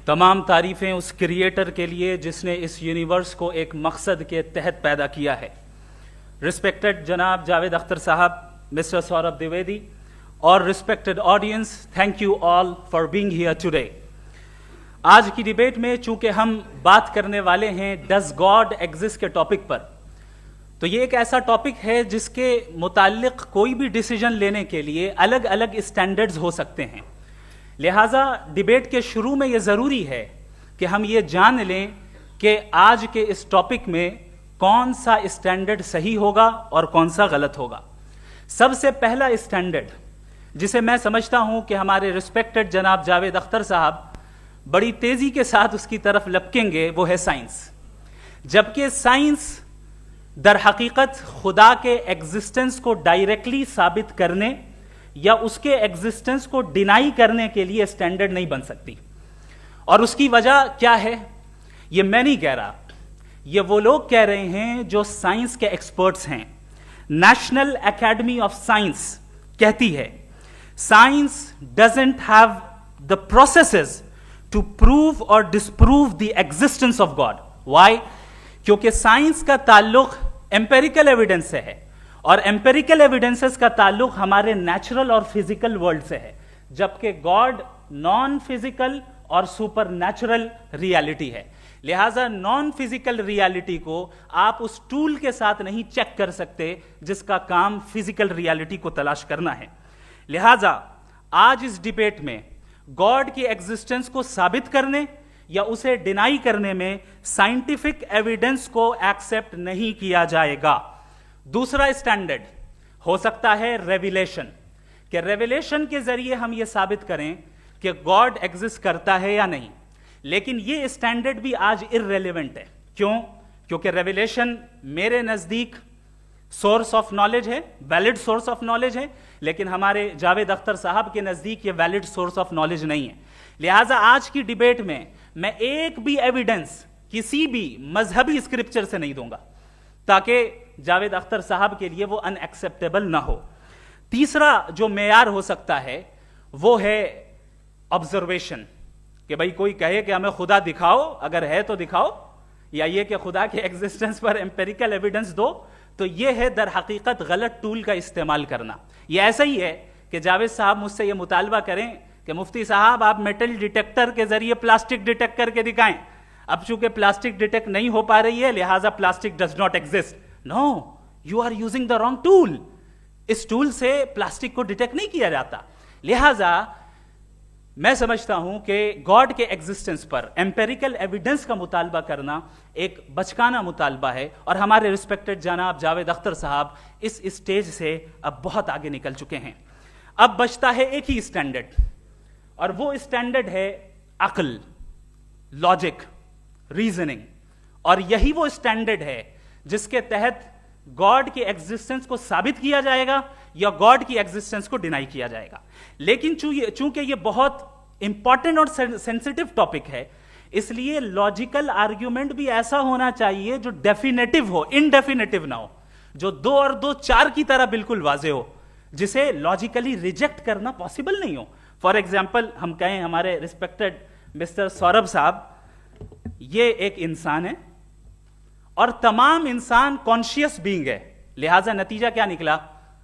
تمام تعریفیں اس کریٹر کے لیے جس نے اس یونیورس کو ایک مقصد کے تحت پیدا کیا ہے. رسپیکٹڈ جناب جاوید اختر صاحب, مسٹر سوربھ دیویدی اور respected audience, thank you all for being here today. آج کی ڈیبیٹ میں چونکہ ہم بات کرنے والے ہیں ڈز گاڈ ایگزسٹ کے ٹاپک پر, تو یہ ایک ایسا ٹاپک ہے جس کے متعلق کوئی بھی ڈیسیجن لینے کے لیے الگ الگ اسٹینڈرڈز ہو سکتے ہیں. لہٰذا ڈیبیٹ کے شروع میں یہ ضروری ہے کہ ہم یہ جان لیں کہ آج کے اس ٹاپک میں کون سا اسٹینڈرڈ صحیح ہوگا اور کون سا غلط ہوگا. سب سے پہلا اسٹینڈرڈ جسے میں سمجھتا ہوں کہ ہمارے رسپیکٹڈ جناب جاوید اختر صاحب بڑی تیزی کے ساتھ اس کی طرف لپکیں گے, وہ ہے سائنس. جبکہ سائنس در حقیقت خدا کے ایگزسٹنس کو ڈائریکٹلی ثابت کرنے یا اس کے ایگزسٹنس کو ڈینائی کرنے کے لیے اسٹینڈرڈ نہیں بن سکتی. اور اس کی وجہ کیا ہے یہ میں نہیں کہہ رہا, یہ وہ لوگ کہہ رہے ہیں جو سائنس کے ایکسپرٹس ہیں. نیشنل اکیڈمی آف سائنس کہتی ہے science doesn't have the processes to prove اور disprove the existence of God. Why? کیونکہ سائنس کا تعلق ایمپیریکل ایویڈنس سے ہے, اور ایمپیریکل ایویڈنسز کا تعلق ہمارے نیچرل اور فزیکل ورلڈ سے ہے, جبکہ گاڈ نان فزیکل اور سپر نیچرل ریالٹی ہے. لہٰذا نان فزیکل ریالٹی کو آپ اس ٹول کے ساتھ نہیں چیک کر سکتے جس کا کام فزیکل ریالٹی کو تلاش کرنا ہے. لہٰذا آج اس ڈیبیٹ میں گاڈ کی ایگزسٹنس کو ثابت کرنے یا اسے ڈینائی کرنے میں سائنٹیفک ایویڈنس کو ایکسپٹ نہیں کیا جائے گا. دوسرا اسٹینڈرڈ ہو سکتا ہے ریویلیشن, کہ ریویلیشن کے ذریعے ہم یہ ثابت کریں کہ گاڈ ایگزسٹ کرتا ہے یا نہیں. لیکن یہ اسٹینڈرڈ بھی آج ارریلیونٹ ہے. کیوں؟ کیونکہ ریویلیشن میرے نزدیک سورس آف نالج ہے, ویلڈ سورس آف نالج ہے, لیکن ہمارے جاوید اختر صاحب کے نزدیک یہ ویلڈ سورس آف نالج نہیں ہے. لہٰذا آج کی ڈیبیٹ میں ایک بھی ایویڈنس کسی بھی مذہبی اسکرپچر سے نہیں دوں گا تاکہ جاوید اختر صاحب کے لیے وہ ان ایکسیپٹیبل نہ ہو. تیسرا جو معیار ہو سکتا ہے وہ ہے آبزرویشن, کہ بھائی کوئی کہے کہ ہمیں خدا دکھاؤ, اگر ہے تو دکھاؤ, یا یہ کہ خدا کے ایگزسٹنس پر ایمپیریکل ایویڈنس دو. تو یہ ہے در حقیقت غلط ٹول کا استعمال کرنا. یہ ایسا ہی ہے کہ جاوید صاحب مجھ سے یہ مطالبہ کریں کہ مفتی صاحب آپ میٹل ڈیٹیکٹر کے ذریعے پلاسٹک ڈیٹیکٹ کر کے دکھائیں. اب چونکہ پلاسٹک ڈیٹیکٹ نہیں ہو پا رہی ہے لہٰذا plastic does not exist. No, you are using the wrong tool. اس ٹول سے پلاسٹک کو ڈیٹیکٹ نہیں کیا جاتا. لہٰذا میں سمجھتا ہوں کہ گاڈ کے ایگزسٹنس پر ایمپیریکل ایویڈنس کا مطالبہ کرنا ایک بچکانہ مطالبہ ہے, اور ہمارے رسپیکٹڈ جناب جاوید اختر صاحب اس اسٹیج سے اب بہت آگے نکل چکے ہیں. اب بچتا ہے ایک ہی اسٹینڈرڈ, اور وہ اسٹینڈرڈ ہے عقل, لاجک, ریزننگ. اور یہی وہ اسٹینڈرڈ ہے جس کے تحت گاڈ کی ایگزسٹنس کو ثابت کیا جائے گا یا گاڈ کی ایگزسٹنس کو ڈینائی کیا جائے گا. لیکن چونکہ یہ بہت امپورٹنٹ اور سینسٹیو ٹاپک ہے, اس لیے لاجیکل آرگیومنٹ بھی ایسا ہونا چاہیے جو ڈیفینیٹو ہو, انڈیفینیٹو نہ ہو, جو 2 اور 2 4 کی طرح بالکل واضح ہو, جسے لاجیکلی ریجیکٹ کرنا پاسبل نہیں ہو. فار ایگزامپل ہم کہیں ہمارے رسپیکٹڈ مسٹر سوربھ صاحب یہ ایک انسان ہے اور تمام انسان کانشیس بینگ ہے, لہٰذا نتیجہ کیا نکلا,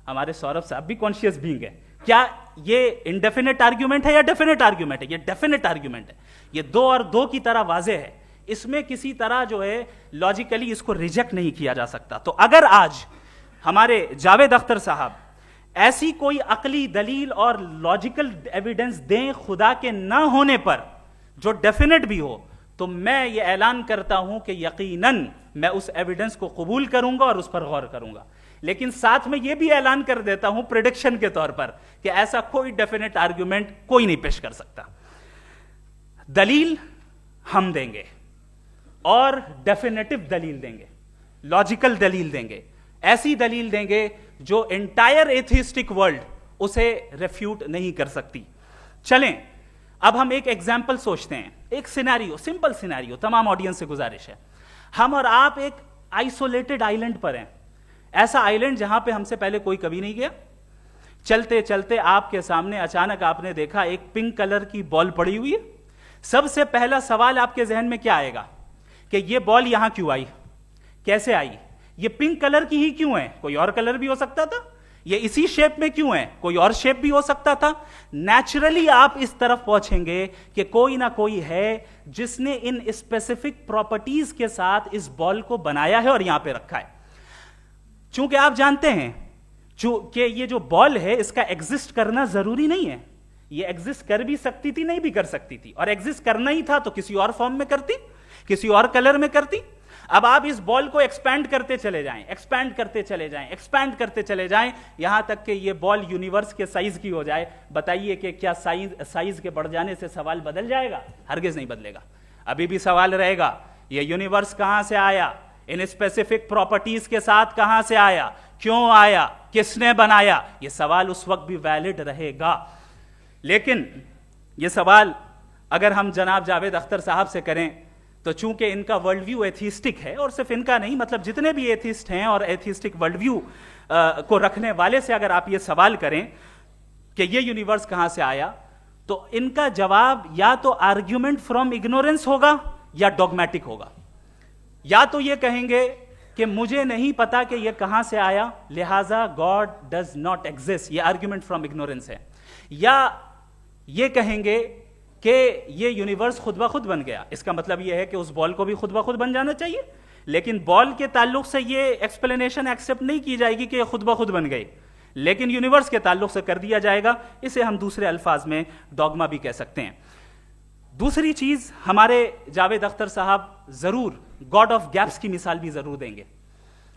ہمارے سوربھ صاحب بھی کانشیس بینگ ہے. کیا یہ انڈیفینٹ آرگیومنٹ ہے یا ڈیفینٹ آرگیومنٹ ہے؟ یہ ڈیفینٹ آرگیومنٹ ہے. یہ 2 اور 2 کی طرح واضح ہے, اس میں کسی طرح جو ہے لاجیکلی اس کو ریجیکٹ نہیں کیا جا سکتا. تو اگر آج ہمارے جاوید اختر صاحب ایسی کوئی عقلی دلیل اور لاجیکل ایویڈنس دیں خدا کے نہ ہونے پر جو ڈیفینٹ بھی ہو, تو میں یہ اعلان کرتا ہوں کہ یقیناً میں اس ایویڈنس کو قبول کروں گا اور اس پر غور کروں گا. لیکن ساتھ میں یہ بھی اعلان کر دیتا ہوں پریڈکشن کے طور پر کہ ایسا کوئی ڈیفینٹ آرگیومنٹ کوئی نہیں پیش کر سکتا. دلیل ہم دیں گے اور ڈیفینیٹو دلیل دیں گے, لاجیکل دلیل دیں گے, ایسی دلیل دیں گے جو انٹائر ایتھیسٹک ورلڈ اسے ریفیوٹ نہیں کر سکتی. چلیں اب ہم ایک ایگزامپل سوچتے ہیں, ایک سینیریو, سمپل سینیریو. تمام آڈینس سے گزارش ہے, ہم اور آپ ایک آئسولیٹڈ آئیلینڈ پر ہیں, ایسا آئیلینڈ جہاں پہ ہم سے پہلے کوئی کبھی نہیں گیا. چلتے چلتے آپ کے سامنے اچانک آپ نے دیکھا ایک پنک کلر کی بال پڑی ہوئی ہے, سب سے پہلا سوال آپ کے ذہن میں کیا آئے گا کہ یہ بال یہاں کیوں آئی, کیسے آئی, یہ پنک کلر کی ہی کیوں ہے, کوئی اور کلر بھی ہو سکتا تھا, یہ اسی شیپ میں کیوں ہے, کوئی اور شیپ بھی ہو سکتا تھا. نیچرلی آپ اس طرف پہنچیں گے کہ کوئی نہ کوئی ہے جس نے ان اسپیسیفک پراپرٹیز کے ساتھ اس بال کو بنایا ہے اور یہاں پہ رکھا ہے. چونکہ آپ جانتے ہیں کہ یہ جو بال ہے اس کا ایگزسٹ کرنا ضروری نہیں ہے, یہ ایگزسٹ کر بھی سکتی تھی, نہیں بھی کر سکتی تھی, اور ایگزسٹ کرنا ہی تھا تو کسی اور فارم میں کرتی, کسی اور کلر میں کرتی. اب آپ اس بال کو ایکسپینڈ کرتے چلے جائیں, ایکسپینڈ کرتے چلے جائیں, ایکسپینڈ کرتے چلے جائیں, یہاں تک کہ یہ بال یونیورس کے سائز کی ہو جائے. بتائیے کہ کیا سائز کے بڑھ جانے سے سوال بدل جائے گا؟ ہرگز نہیں بدلے گا. ابھی بھی سوال رہے گا یہ یونیورس کہاں سے آیا, ان اسپیسیفک پراپرٹیز کے ساتھ کہاں سے آیا, کیوں آیا, کس نے بنایا. یہ سوال اس وقت بھی ویلڈ رہے گا. لیکن یہ سوال اگر ہم جناب جاوید اختر صاحب سے کریں تو چونکہ ان کا ورلڈ ویو ایتھیسٹک ہے, اور صرف ان کا نہیں, مطلب جتنے بھی ایتھیسٹ ہیں اور ایتھیسٹک ورلڈ ویو کو رکھنے والے سے اگر آپ یہ سوال کریں کہ یہ یونیورس کہاں سے آیا, تو ان کا جواب یا تو آرگیومنٹ فرام اگنورینس ہوگا یا ڈوگمیٹک ہوگا. یا تو یہ کہیں گے کہ مجھے نہیں پتا کہ یہ کہاں سے آیا, لہذا گاڈ ڈز ناٹ ایگزسٹ, یہ آرگیومنٹ فرام اگنورینس ہے. یا یہ کہیں گے کہ یہ یونیورس خود بخود بن گیا. اس کا مطلب یہ ہے کہ اس بال کو بھی خود بخود بن جانا چاہیے, لیکن بال کے تعلق سے یہ ایکسپلینیشن ایکسیپٹ نہیں کی جائے گی کہ یہ خود بخود بن گئی, لیکن یونیورس کے تعلق سے کر دیا جائے گا. اسے ہم دوسرے الفاظ میں ڈوگما بھی کہہ سکتے ہیں. دوسری چیز, ہمارے جاوید اختر صاحب ضرور گاڈ آف گیپس کی مثال بھی ضرور دیں گے,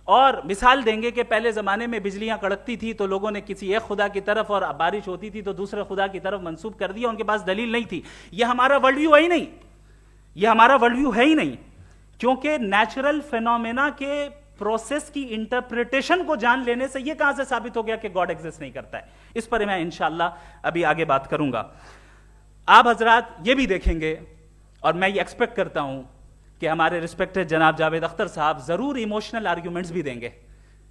اور مثال دیں گے کہ پہلے زمانے میں بجلیاں کڑکتی تھی تو لوگوں نے کسی ایک خدا کی طرف, اور بارش ہوتی تھی تو دوسرے خدا کی طرف منسوب کر دیا, ان کے پاس دلیل نہیں تھی. یہ ہمارا ورلڈ ویو ہے ہی نہیں, یہ ہمارا ورلڈ ویو ہے ہی نہیں, کیونکہ نیچرل فینومینا کے پروسیس کی انٹرپریٹیشن کو جان لینے سے یہ کہاں سے ثابت ہو گیا کہ گاڈ ایگزسٹ نہیں کرتا ہے. اس پر میں انشاءاللہ ابھی آگے بات کروں گا. آپ حضرات یہ بھی دیکھیں گے, اور میں یہ ایکسپیکٹ کرتا ہوں کہ ہمارے رسپیکٹڈ جناب جاوید اختر صاحب ضرور ایموشنل آرگیومنٹس بھی دیں گے,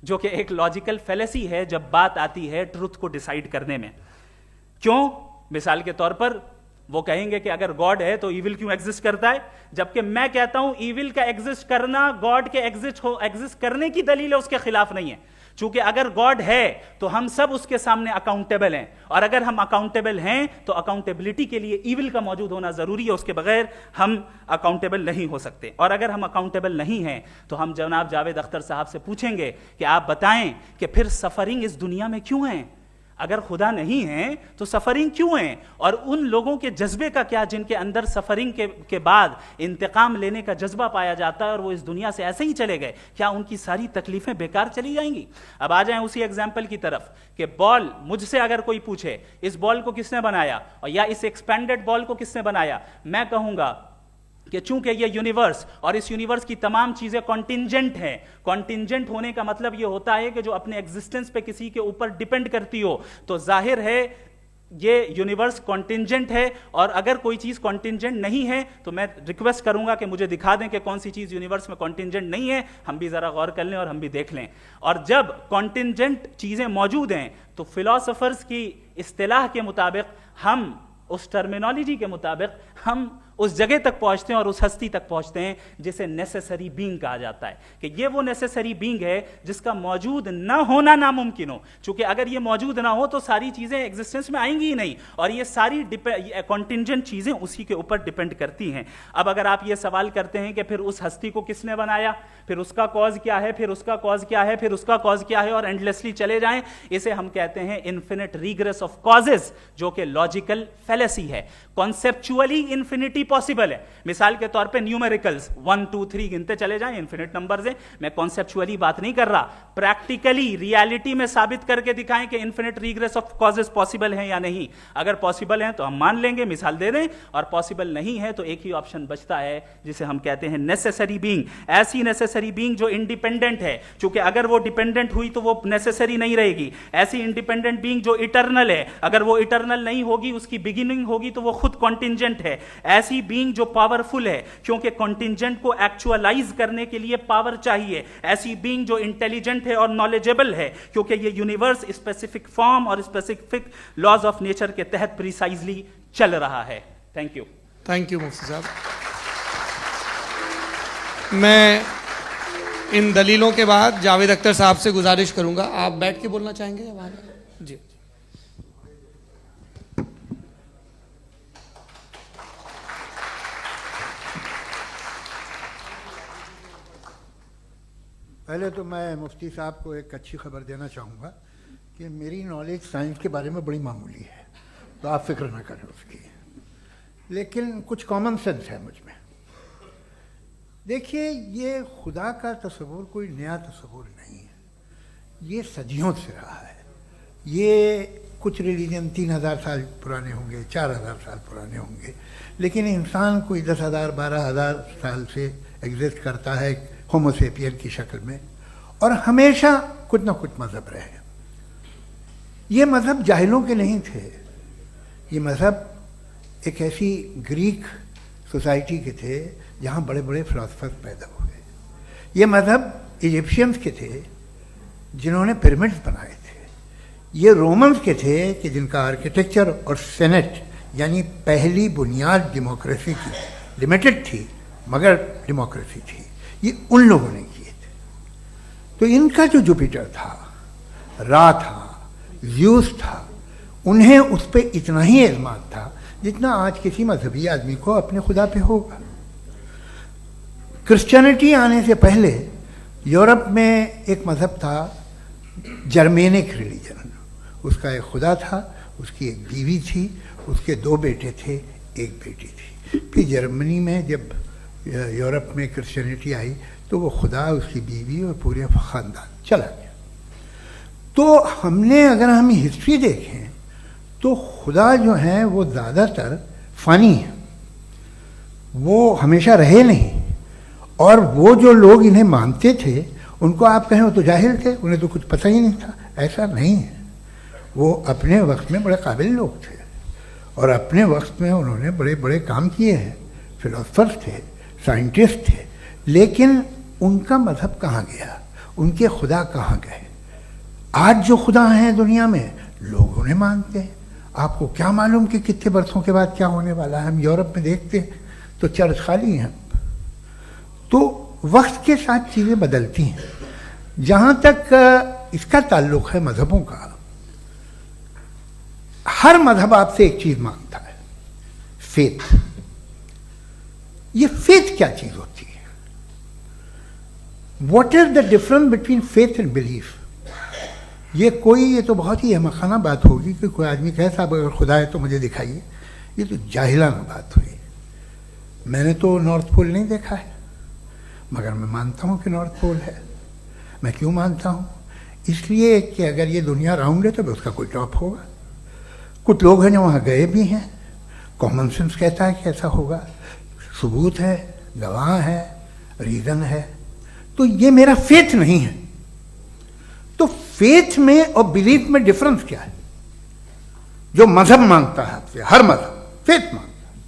جو کہ ایک لاجیکل فیلیسی ہے جب بات آتی ہے ٹروتھ کو ڈیسائیڈ کرنے میں. کیوں؟ مثال کے طور پر وہ کہیں گے کہ اگر گاڈ ہے تو ایول کیوں ایگزسٹ کرتا ہے, جبکہ میں کہتا ہوں ایول کا ایگزسٹ کرنا گاڈ کے ایگزسٹ کرنے کی دلیل ہے, اس کے خلاف نہیں ہے. چونکہ اگر گاڈ ہے تو ہم سب اس کے سامنے اکاؤنٹیبل ہیں, اور اگر ہم اکاؤنٹیبل ہیں تو اکاؤنٹیبلٹی کے لیے ایول کا موجود ہونا ضروری ہے, اس کے بغیر ہم اکاؤنٹیبل نہیں ہو سکتے. اور اگر ہم اکاؤنٹیبل نہیں ہیں تو ہم جناب جاوید اختر صاحب سے پوچھیں گے کہ آپ بتائیں کہ پھر سفرنگ اس دنیا میں کیوں ہیں؟ اگر خدا نہیں ہے تو سفرنگ کیوں ہیں؟ اور ان لوگوں کے جذبے کا کیا جن کے اندر سفرنگ کے بعد انتقام لینے کا جذبہ پایا جاتا ہے اور وہ اس دنیا سے ایسے ہی چلے گئے, کیا ان کی ساری تکلیفیں بیکار چلی جائیں گی؟ اب آ جائیں اسی ایگزامپل کی طرف کہ بال, مجھ سے اگر کوئی پوچھے اس بال کو کس نے بنایا, اور یا اس ایکسپینڈڈ بال کو کس نے بنایا, میں کہوں گا کہ چونکہ یہ یونیورس اور اس یونیورس کی تمام چیزیں کانٹینجنٹ ہیں. کانٹینجنٹ ہونے کا مطلب یہ ہوتا ہے کہ جو اپنے ایگزسٹنس پہ کسی کے اوپر ڈیپینڈ کرتی ہو, تو ظاہر ہے یہ یونیورس کانٹینجنٹ ہے. اور اگر کوئی چیز کانٹینجنٹ نہیں ہے تو میں ریکویسٹ کروں گا کہ مجھے دکھا دیں کہ کون سی چیز یونیورس میں کانٹینجنٹ نہیں ہے, ہم بھی ذرا غور کر لیں اور ہم بھی دیکھ لیں. اور جب کانٹینجنٹ چیزیں موجود ہیں تو فلاسفرز کی اصطلاح کے مطابق, ہم اس ٹرمینالوجی کے مطابق ہم اس جگہ تک پہنچتے ہیں اور اس ہستی تک پہنچتے ہیں جسے نیسیسری بینگ کہا جاتا ہے, کہ یہ وہ نیسیسری بینگ ہے جس کا موجود نہ ہونا ناممکن ہو. چونکہ اگر یہ موجود نہ ہو تو ساری چیزیں ایگزسٹنس میں آئیں گی ہی نہیں, اور یہ ساری کانٹینجنٹ چیزیں اسی کے اوپر ڈیپینڈ کرتی ہیں. اب اگر آپ یہ سوال کرتے ہیں کہ پھر اس ہستی کو کس نے بنایا, پھر اس کا کاز کیا ہے, پھر اس کا کاز کیا ہے, پھر اس کا کاز کیا ہے, اور اینڈلیسلی چلے جائیں, اسے ہم کہتے ہیں انفینٹ ریگریس آف کازز, جو کہ لاجیکل فیلیسی ہے. کانسیپچولی انفینٹی پاسبل ہے. مثال کے طور پہ نیومیریکلز 1 2 3 گنتے چلے جائیں, انفینٹ نمبرز ہیں. میں کانسیپچولی بات نہیں کر رہا, پریکٹیکلی ریالٹی میں ثابت کر کے دکھائیں کہ infinite regress of causes possible ہیں یا نہیں. اگر پاسبل ہیں تو ہم مان لیں گے, مثال دے دیں, اور پاسبل نہیں ہے تو ایک ہی آپشن بچتا ہے جسے ہم کہتے ہیں نیسیسری بینگ. ایسی نیسیسری بینگ جو انڈیپینڈنٹ ہے, چونکہ اگر وہ ڈیپینڈنٹ ہوئی تو وہ نیسیسری نہیں رہے گی. ایسی انڈیپینڈنٹ بینگ جو اٹرنل ہے, اگر وہ اٹرنل نہیں ہوگی, اس کی بگننگ ہوگی تو وہ خود کانٹینجنٹ ہے. ایسی بینگ جو پاورفل ہے, کیونکہ کانٹینجنٹ کو ایکچوالائز کرنے کے لیے پاور چاہیے. ایسی بینگ جو انٹیلیجنٹ ہے اور نالجیبل ہے, کیونکہ یہ یونیورس اسپیسیفک فارم اور اسپیسیفک لاز آف نیچر کے تحت پریسائزلی چل رہا ہے. Thank you. تھینک یو مفتی صاحب. میں ان دلیلوں کے بعد جاوید اختر صاحب سے گزارش کروں گا, آپ بیٹھ کے بولنا چاہیں گے یا وہاں؟ جی. پہلے تو میں مفتی صاحب کو ایک اچھی خبر دینا چاہوں گا کہ میری نالج سائنس کے بارے میں بڑی معمولی ہے, تو آپ فکر نہ کریں اس کی, لیکن کچھ کامن سینس ہے مجھ میں. دیکھیے, یہ خدا کا تصور کوئی نیا تصور نہیں ہے, یہ صدیوں سے رہا ہے. یہ کچھ ریلیجن 3000 سال پرانے ہوں گے, 4000 سال پرانے ہوں گے, لیکن انسان کوئی 10,000 12,000 سال سے ایگزسٹ کرتا ہے ہومو سیپین کی شکل میں, اور ہمیشہ کچھ نہ کچھ مذہب رہے. یہ مذہب جاہلوں کے نہیں تھے, یہ مذہب ایک ایسی گریک سوسائٹی کے تھے جہاں بڑے بڑے فلاسفرز پیدا ہوئے. یہ مذہب ایجپشینز کے تھے جنہوں نے پیرامڈز بنائے تھے. یہ رومنز کے تھے کہ جن کا آرکیٹیکچر اور سینٹ یعنی پہلی بنیاد ڈیموکریسی کی لمیٹڈ تھی مگر ڈیموکریسی تھی, یہ ان لوگوں نے کیے تھے. تو ان کا جو جوپیٹر تھا, را تھا, زیوس تھا, انہیں اس پہ اتنا ہی اعتماد تھا جتنا آج کسی مذہبی آدمی کو اپنے خدا پہ ہوگا. کرسچینٹی آنے سے پہلے یورپ میں ایک مذہب تھا جرمینک ریلیجن. اس کا ایک خدا تھا, اس کی ایک بیوی تھی, اس کے 2 بیٹے تھے, ایک بیٹی تھی. پھر جرمنی میں جب یورپ میں کرسچینٹی آئی تو وہ خدا, اس کی بیوی اور پورے خاندان چلا گیا. تو ہم نے اگر ہم ہسٹری دیکھیں تو خدا جو ہیں وہ زیادہ تر فانی ہیں, وہ ہمیشہ رہے نہیں. اور وہ جو لوگ انہیں مانتے تھے ان کو آپ کہیں وہ تو جاہل تھے, انہیں تو کچھ پتہ ہی نہیں تھا. ایسا نہیں ہے, وہ اپنے وقت میں بڑے قابل لوگ تھے اور اپنے وقت میں انہوں نے بڑے بڑے کام کیے ہیں. فلاسفرز تھے, سائنٹسٹ تھے, لیکن ان کا مذہب کہاں گیا, ان کے خدا کہاں گئے؟ آج جو خدا ہیں دنیا میں لوگ انہیں مانتے ہیں. آپ کو کیا معلوم کہ کتنے برسوں کے بعد کیا ہونے والا ہے؟ ہم یورپ میں دیکھتے ہیں تو چرچ خالی ہیں. تو وقت کے ساتھ چیزیں بدلتی ہیں. جہاں تک اس کا تعلق ہے مذہبوں کا, ہر مذہب آپ سے ایک چیز مانگتا ہے, فیتھ. یہ فیتھ کیا چیز ہوتی ہے؟ What is the difference between faith and belief? یہ تو بہت ہی احمقانہ بات ہوگی کہ کوئی آدمی کہے صاحب اگر خدا ہے تو مجھے دکھائیے. یہ تو جاہلانہ بات ہوئی. میں نے تو نارتھ پول نہیں دیکھا ہے, مگر میں مانتا ہوں کہ نارتھ پول ہے. میں کیوں مانتا ہوں؟ اس لیے کہ اگر یہ دنیا راؤنڈ ہے تو اس کا کوئی ٹاپ ہوگا. کچھ لوگ ہیں جو وہاں گئے بھی ہیں, کامن سینس کہتا ہے کہ ایسا ہوگا, ثبوت ہے, گواہ ہے, ریزن ہے. تو یہ میرا فیتھ نہیں ہے. تو فیتھ میں اور بلیف میں ڈفرنس کیا ہے؟ جو مذہب مانگتا ہے آپ سے, ہر مذہب فیتھ مانگتا ہے.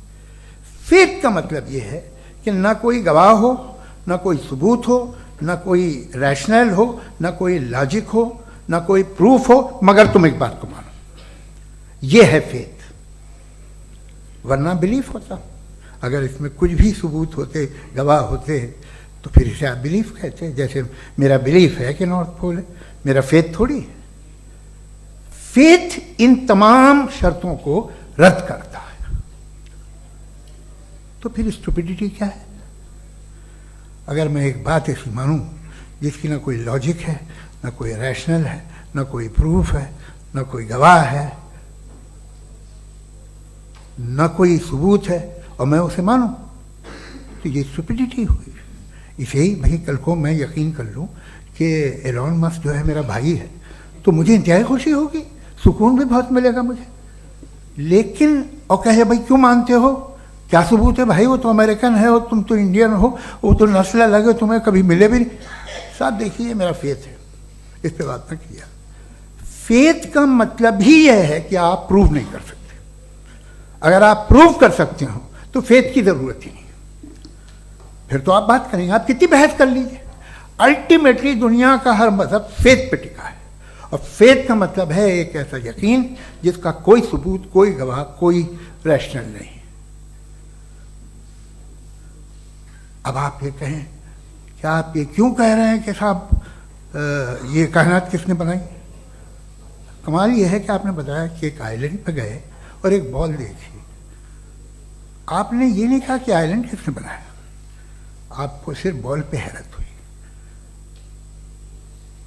فیتھ کا مطلب یہ ہے کہ نہ کوئی گواہ ہو, نہ کوئی ثبوت ہو, نہ کوئی ریشنل ہو, نہ کوئی لاجک ہو, نہ کوئی پروف ہو, مگر تم ایک بات کو مانو. یہ ہے فیتھ. ورنہ بلیف ہوتا. اگر اس میں کچھ بھی ثبوت ہوتے, گواہ ہوتے, تو پھر اسے آپ بلیف کہتے. جیسے میرا بلیف ہے کہ نارتھ پول ہے, میرا فیتھ تھوڑی ہے. فیتھ ان تمام شرطوں کو رد کرتا ہے. تو پھر اسٹوپیڈیٹی کیا ہے؟ اگر میں ایک بات ایسی مانوں جس کی نہ کوئی لاجک ہے, نہ کوئی ریشنل ہے, نہ کوئی پروف ہے, نہ کوئی گواہ ہے, نہ کوئی ثبوت ہے, اور میں اسے مانوں, تو یہ اسٹوپیڈیٹی ہوئی. اسے ہی بھائی کل کو میں یقین کر لوں کہ ایلون مسک جو ہے میرا بھائی ہے تو مجھے انتہائی خوشی ہوگی, سکون بھی بہت ملے گا مجھے. لیکن اور کہے بھائی کیوں مانتے ہو, کیا ثبوت ہے بھائی, وہ تو امریکن ہے اور تم تو انڈین ہو, وہ تو نسل الگ ہے, تمہیں کبھی ملے بھی نہیں. صاحب دیکھیے یہ میرا فیتھ ہے, اس پہ بات نہ کیا. فیتھ کا مطلب ہی یہ ہے کہ آپ پروف نہیں کر سکتے. اگر آپ پروف کر سکتے ہو تو فیتھ کی ضرورت ہی نہیں, پھر تو آپ بات کریں گے, آپ کتنی بحث کر لیجیے. الٹیمیٹلی دنیا کا ہر مذہب فیتھ پہ ٹکا ہے, اور فیتھ کا مطلب ہے ایک ایسا یقین جس کا کوئی ثبوت, کوئی گواہ, کوئی ریشنل نہیں. اب آپ یہ کہیں کیا آپ یہ کیوں کہہ رہے ہیں کہ صاحب یہ کائنات کس نے بنائی؟ کمال یہ ہے کہ آپ نے بتایا کہ ایک آئلینڈ پہ گئے اور ایک بال دیکھی. آپ نے یہ نہیں کہا کہ آئلینڈ کس نے بنایا. آپ کو صرف بال پہ حیرت ہوئی.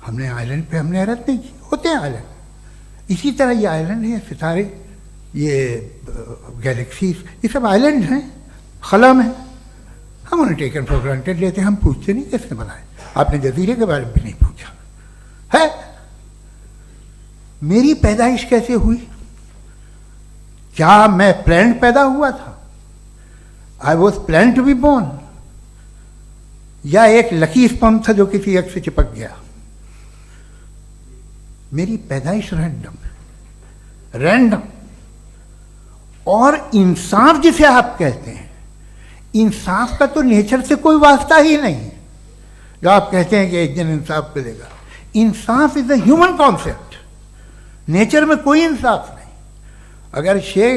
ہم نے آئلینڈ پہ ہم نے حیرت نہیں کی. ہوتے ہیں آئلینڈ. اسی طرح یہ آئلینڈ ہیں، ستارے، یہ گیلیکسیز، یہ سب آئلینڈ ہیں، خلا میں. ہم انہیں ٹیکن فار گرانٹیڈ لیتے ہیں. ہم پوچھتے نہیں کس نے بنائے. آپ نے جزیرے کے بارے میں بھی نہیں پوچھا ہے. میری پیدائش کیسے ہوئی؟ کیا میں پلانٹ پیدا ہوا تھا؟ I was plant to be born, یا ایک لکی اسپرم تھا جو کسی ایگ سے چپک گیا؟ میری پیدائش رینڈم. اور انصاف جسے آپ کہتے ہیں، انصاف کا تو نیچر سے کوئی واسطہ ہی نہیں. جو آپ کہتے ہیں کہ ایک دن انصاف ملے گا، انصاف از اے ہیومن کانسیپٹ. نیچر میں کوئی انصاف نہیں. اگر شیر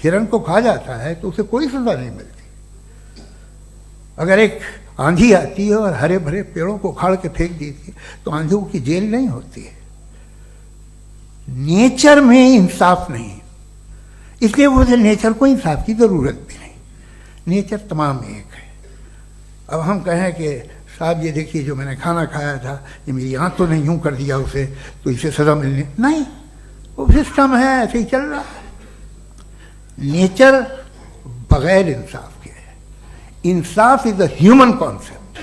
ہرن کو کھا جاتا ہے تو اسے کوئی سزا نہیں ملتی. اگر ایک آندھی آتی ہے اور ہرے بھرے پیڑوں کو اکھاڑ کے پھینک دیتی ہے تو آندھیوں کی جیل نہیں ہوتی ہے. نیچر میں انصاف نہیں، اس لیے وہ نیچر کو انصاف کی ضرورت بھی نہیں. نیچر تمام ایک ہے. اب ہم کہیں کہ صاحب یہ دیکھیے جو میں نے کھانا کھایا تھا یہ میری آنکھ تو نہیں یوں کر دیا اسے تو اسے سزا ملنی نہیں. وہ سسٹم ہے، ایسے ہی چل رہا ہے. نیچر بغیر انصاف کے ہے. انصاف از اے ہیومن کانسیپٹ.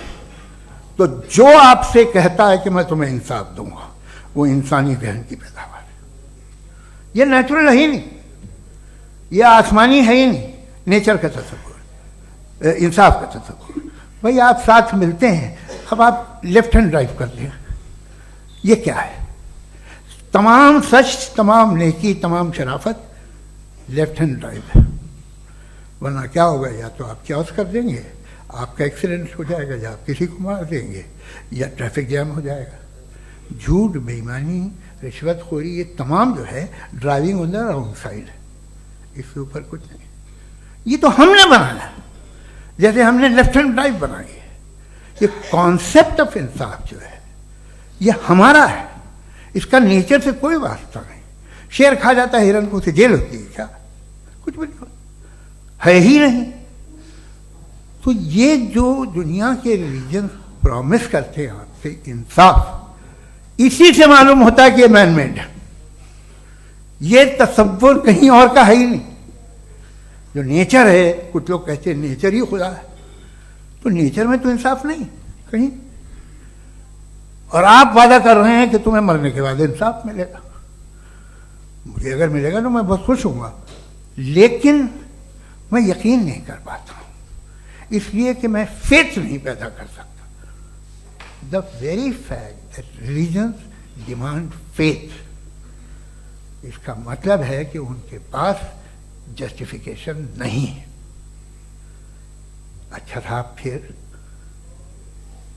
تو جو آپ سے کہتا ہے کہ میں تمہیں انصاف دوں گا وہ انسانی ذہن کی پیداوار ہے. یہ نیچرل ہے ہی نہیں، یہ آسمانی ہے ہی نہیں. نیچر کا تصور، انصاف کا تصور. بھائی آپ ساتھ ملتے ہیں، اب آپ لیفٹ ہینڈ ڈرائیو کر لیں. یہ کیا ہے؟ تمام سچ، تمام نیکی، تمام شرافت لیفٹ ہینڈ ڈرائیو ہے. ورنہ کیا ہوگا؟ یا تو آپ کیوس کر دیں گے، آپ کا ایکسیڈنٹ ہو جائے گا، یا آپ کسی کو مار دیں گے، یا ٹریفک جام ہو جائے گا. جھوٹ، بےایمانی، رشوت خوری، یہ تمام جو ہے driving on the wrong side ہے. اس کے اوپر کچھ نہیں. یہ تو ہم نے بنایا، جیسے ہم نے لیفٹ ہینڈ ڈرائیو بنائی ہے. یہ کانسیپٹ آف انصاف جو ہے یہ ہمارا ہے. اس کا نیچر سے کوئی واسطہ نہیں. شیر کھا جاتا ہے ہرن کو، اسے جیل ہوتی ہے کیا؟ کچھ بھی نہیں ہے ہی نہیں. تو یہ جو دنیا کے ریلیجن پرومس کرتے ہیں آپ سے انصاف، اسی سے معلوم ہوتا ہے کہ یہ مین میڈ ہے. یہ تصور کہیں اور کا ہے ہی نہیں. جو نیچر ہے، کچھ لوگ کہتے ہیں نیچر ہی خدا ہے، تو نیچر میں تو انصاف نہیں کہیں. اور آپ وعدہ کر رہے ہیں کہ تمہیں مرنے کے بعد انصاف ملے گا. مجھے اگر ملے گا تو میں بہت خوش ہوں گا، لیکن میں یقین نہیں کر پاتا ہوں، اس لیے کہ میں فیتھ نہیں پیدا کر سکتا. The very fact that religions demand faith, اس کا مطلب ہے کہ ان کے پاس جسٹیفیکیشن نہیں ہے. اچھا صاحب، پھر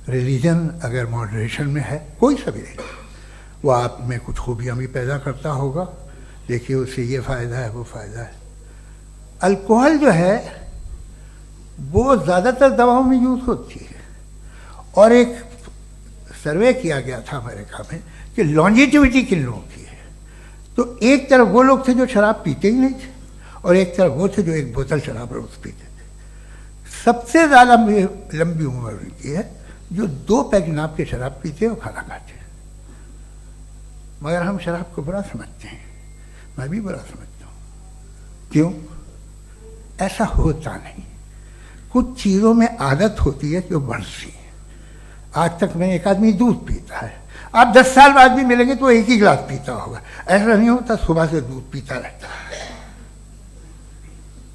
ریلیجن اگر ماڈریشن میں ہے، کوئی سا بھی نہیں، وہ آپ میں کچھ خوبیاں بھی پیدا کرتا ہوگا. دیکھیے اس سے یہ فائدہ ہے، وہ فائدہ ہے. الکوہل جو ہے وہ زیادہ تر دواؤں میں یوز ہوتی ہے. اور ایک سروے کیا گیا تھا امریکہ میں کہ لانجیٹیوٹی کن لوگوں کی ہے. تو ایک طرف وہ لوگ تھے جو شراب پیتے ہی نہیں تھے، اور ایک طرف وہ تھے جو ایک بوتل شراب روز پیتے تھے. سب سے زیادہ لمبی عمر ان کی ہے جو 2 پیگ ناپ کے شراب پیتے اور کھانا کھاتے ہیں. مگر ہم شراب کو برا سمجھتے ہیں، میں بھی برا سمجھتا ہوں. کیوں؟ ایسا ہوتا نہیں. کچھ چیزوں میں عادت ہوتی ہے جو بڑھتی ہے. آج تک میں ایک آدمی دودھ پیتا ہے، آپ 10 سال بعد بھی ملیں گے تو ایک ہی گلاس پیتا ہوگا. ایسا نہیں ہوتا، صبح سے دودھ پیتا رہتا ہے.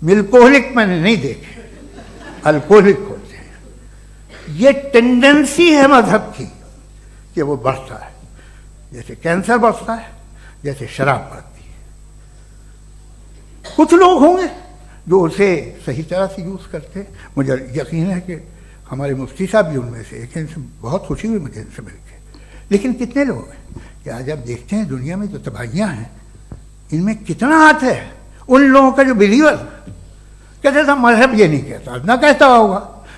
ملکوہلک میں نے نہیں دیکھے، الکوہلک ہوتے ہیں. یہ ٹینڈنسی ہے مذہب کی کہ وہ بڑھتا ہے، جیسے کینسر بڑھتا ہے، جیسے شراب بڑھتی ہے. کچھ لوگ ہوں گے جو اسے صحیح طرح سے یوز کرتے ہیں. مجھے یقین ہے کہ ہمارے مفتی صاحب بھی ان میں سے ایک ہیں. ان سے بہت خوشی ہوئی مجھے ان سے مل کے. لیکن کتنے لوگ ہیں کہ آج آپ دیکھتے ہیں دنیا میں جو تباہیاں ہیں ان میں کتنا ہاتھ ہے ان لوگوں کا جو بلیور. کہتے تھا مذہب یہ نہیں کہتا، نہ کہتا ہوگا،